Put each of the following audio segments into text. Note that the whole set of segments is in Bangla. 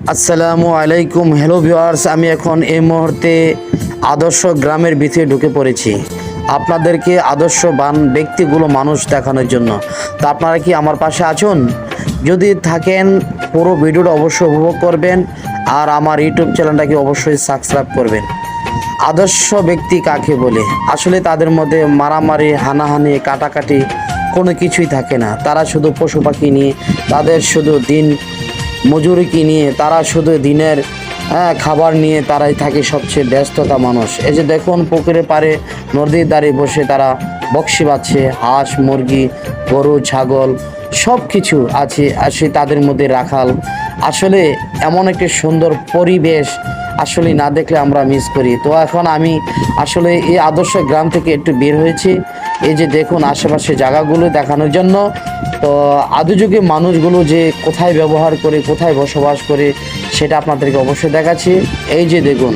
আসসালামু আলাইকুম। হ্যালো ভিউয়ার্স, আমি এখন এই মুহূর্তে আদর্শ গ্রামের ভিতরে ঢুকে পড়েছি আপনাদেরকে আদর্শবান ব্যক্তিগুলো মানুষ দেখানোর জন্য। তো আপনারা কি আমার পাশে আছেন? যদি থাকেন পুরো ভিডিওটা অবশ্যই উপভোগ করবেন আর আমার ইউটিউব চ্যানেলটাকে অবশ্যই সাবস্ক্রাইব করবেন। আদর্শ ব্যক্তি কাকে বলে? আসলে তাদের মধ্যে মারামারি, হানাহানি, কাটাকাটি কোনো কিছুই থাকে না। তারা শুধু পশু পাখি নিয়ে, তাদের শুধু দিন মজুরি কি নিয়ে, তারা শুধু দিনের খাবার নিয়ে তারাই থাকে সবচেয়ে ব্যস্ততা মানুষ। এই যে দেখুন, পুকুরের পাড়ে নদীর ধারে বসে তারা বকশি বাজছে। হাঁস, মুরগি, গরু, ছাগল সব কিছু আছে, আসে তাদের মধ্যে রাখাল। আসলে এমন একটি সুন্দর পরিবেশ আসলে না দেখলে আমরা মিস করি। তো এখন আমি আসলে এই আদর্শ গ্রাম থেকে একটু বের হয়েছি। এই যে দেখুন আশেপাশে জায়গাগুলো দেখানোর জন্য। তো আদিযুগে মানুষগুলো যে কোথায় ব্যবহার করে, কোথায় বসবাস করে, সেটা আপনাদেরকে অবশ্যই দেখাচ্ছি। এই যে দেখুন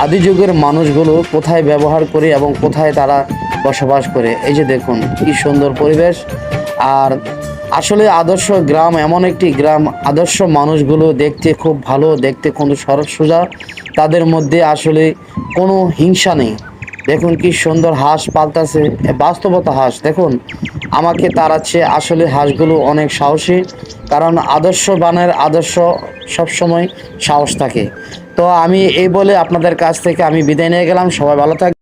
আদিযুগের মানুষগুলো কোথায় ব্যবহার করে এবং কোথায় তারা বসবাস করে। এই যে দেখুন কি সুন্দর পরিবেশ। আর আসলে আদর্শ গ্রাম এমন একটি গ্রাম, আদর্শ মানুষগুলো দেখতে খুব ভালো, দেখতে কোনো সরল সোজা, তাদের মধ্যে আসলে কোনো হিংসা নেই। দেখুন কি সুন্দর হাঁস পালতাছে, বাস্তবতা হাঁস দেখুন আমাকে তাড়াচ্ছে। আসলে হাঁসগুলো অনেক সাহসী, কারণ আদর্শবানের আদর্শ সবসময় সাহস থাকে। তো আমি এই বলে আপনাদের কাছ থেকে আমি বিদায় নিয়ে গেলাম। সবাই ভালো থাকবেন।